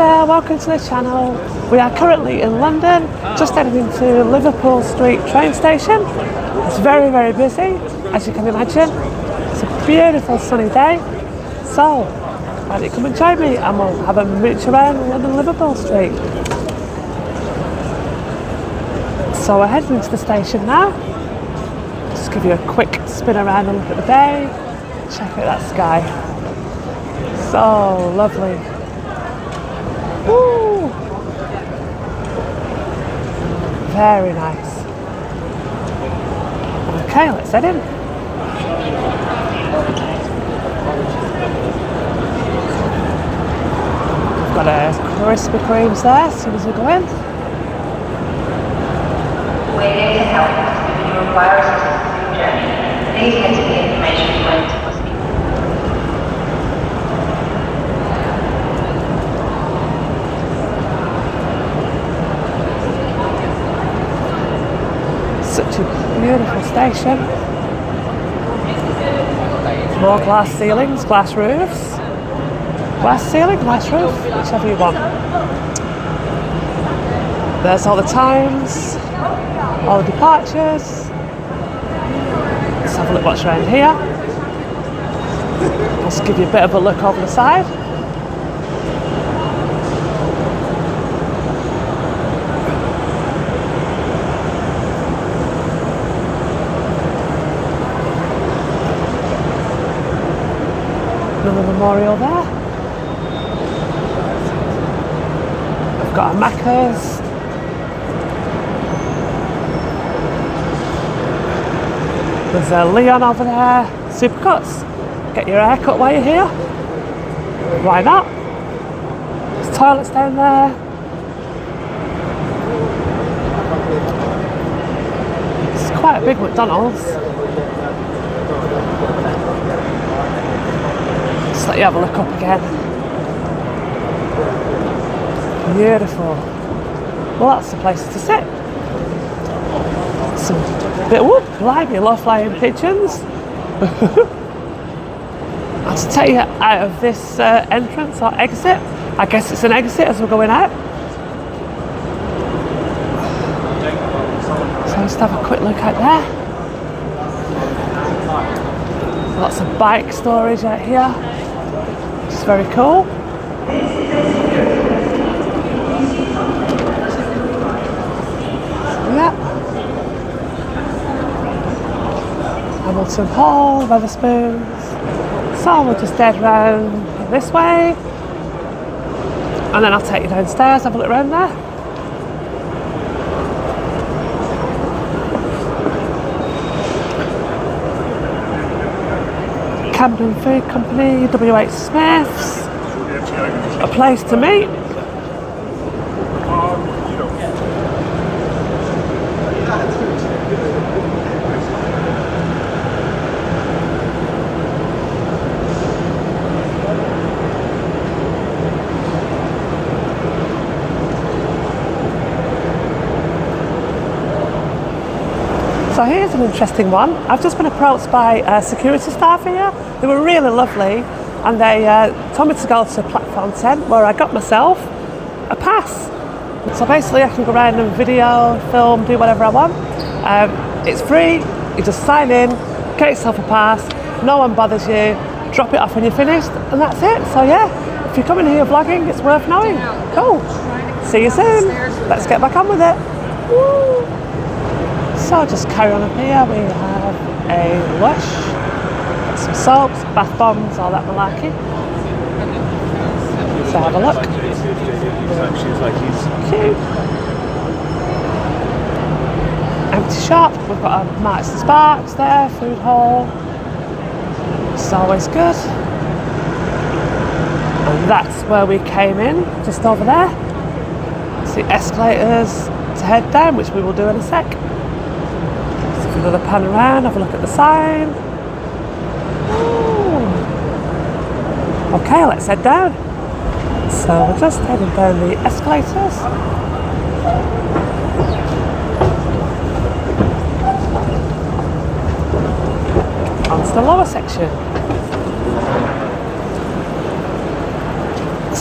there, welcome to the channel. We are currently in London, just heading into Liverpool Street train station. It's very, very busy, as you can imagine. It's a beautiful sunny day. So, why don't you come and join me and we'll have a mooch around London Liverpool Street. So we're heading into the station now. Just give you a quick spin around and look at the day. Check out that sky. So lovely. Woo! Very nice. Okay, let's head in. We've got a Krispy Kremes there as soon as we go in. We're here to help. If you require assistance in your journey, please head to the information point. Such a beautiful station. More glass ceilings, glass roofs. Glass ceiling, glass roof, whichever you want. There's all the times, all the departures. Let's have a look what's around here. Let's give you a bit of a look over the side. Another memorial there. We've got a Macca's. There's a Leon over there. Supercuts. Get your hair cut while you're here. Why not? There's toilets down there. It's quite a big McDonald's. Just let you have a look up again. Beautiful. Well, that's the place to sit. Some bit whoop, blimey, low-flying pigeons. I'll just take you out of this entrance or exit. I guess it's an exit as we're going out. So just have a quick look out there. Lots of bike storage out here. It's very cool. Yeah. Hamilton Hall, Wetherspoons. So we'll just head round this way. And then I'll take you downstairs, have a look around there. Camden Food Company, WH Smith's, a place to meet. So here's an interesting one. I've just been approached by security staff here. They were really lovely and they told me to go to platform 10 where I got myself a pass. So basically I can go around and video, film, do whatever I want. It's free, you just sign in, get yourself a pass, no one bothers you, drop it off when you're finished and that's it. So yeah, if you're coming here vlogging, it's worth knowing. Cool. See you soon. Let's get back on with it. Woo. So just carry on up here, we have a Lush, some soaps, bath bombs, all that malarkey. So have a look. Cute. Empty shop, we've got a Marks and Sparks there, food hall. It's always good. And that's where we came in, just over there. See escalators to head down, which we will do in a sec. Another pan around, have a look at the sign. Ooh. Okay, let's head down. So we're just heading down the escalators. Onto the lower section.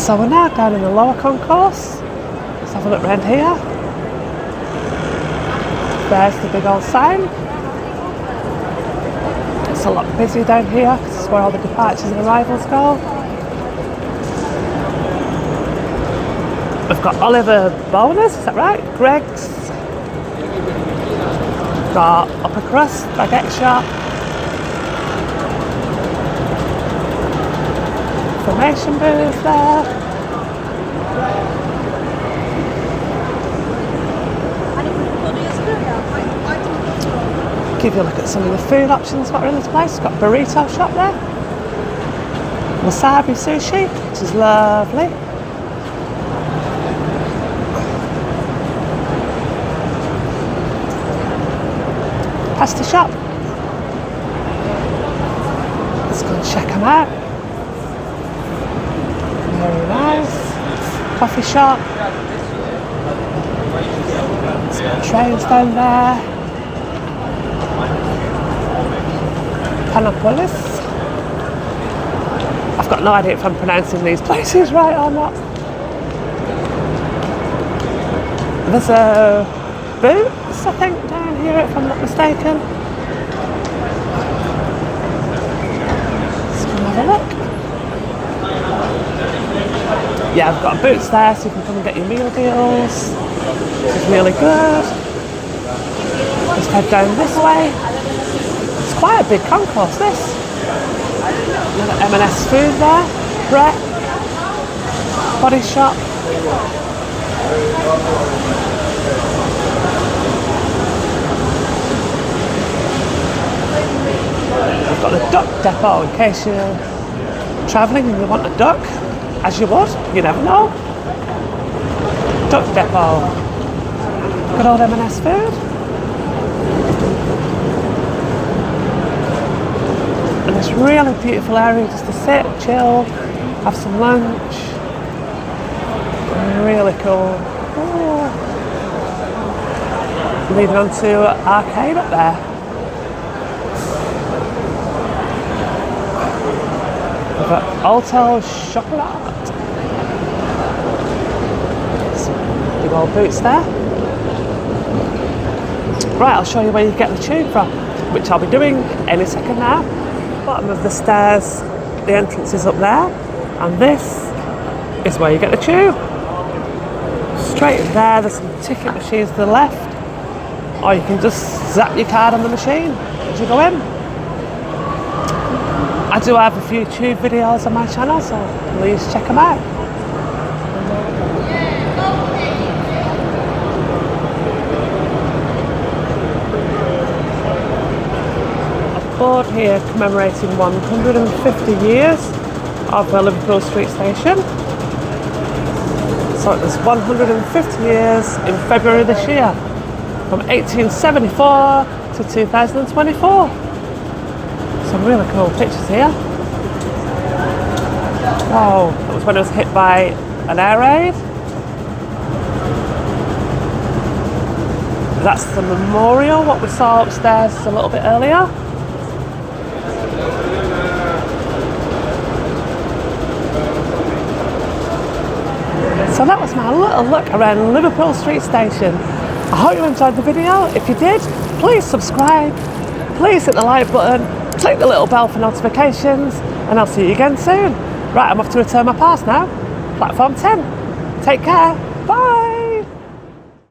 So we're now down in the lower concourse. Let's have a look around here. There's the big old sign. It's a lot busier down here because it's where all the departures and arrivals go. We've got Oliver Boners, is that right? Greg's. Got Upper Crust, Baguette Shop. Information booth there. Give you a look at some of the food options that are in this place. Got a burrito shop there. Wasabi sushi, which is lovely. Pasta shop. Let's go and check them out. Very nice. Coffee shop. Let's got trains down there. Panopolis. I've got no idea if I'm pronouncing these places right or not. There's a Boots, I think, down here if I'm not mistaken. Let's come have a look. Yeah, I've got a Boots there so you can come and get your meal deals. This is really good. Just head down this way. It's quite a big concourse, this. Another M&S food there. Brett. Body shop. We've got the duck depot in case you're travelling and you want a duck, as you would, you never know. Duck depot. Good old M&S food. And this really beautiful area just to sit, chill, have some lunch. Really cool. Oh. Leading on to arcade up there. We've got Hotel Chocolat. Some big old Boots there. Right, I'll show you where you get the tube from, which I'll be doing any second now. Bottom of the stairs, the entrance is up there, and this is where you get the tube. Straight in there, there's some ticket machines to the left, or you can just zap your card on the machine as you go in. I do have a few tube videos on my channel, so please check them out. A board here commemorating 150 years of the Liverpool Street Station. So it was 150 years in February this year, from 1874 to 2024. Some really cool pictures here. Wow, that was when it was hit by an air raid. That's the memorial, what we saw upstairs a little bit earlier. So that was my little look around Liverpool Street Station. I hope you enjoyed the video. If you did, please subscribe, please hit the like button, click the little bell for notifications, and I'll see you again soon. Right, I'm off to return my pass now. Platform 10. Take care. Bye.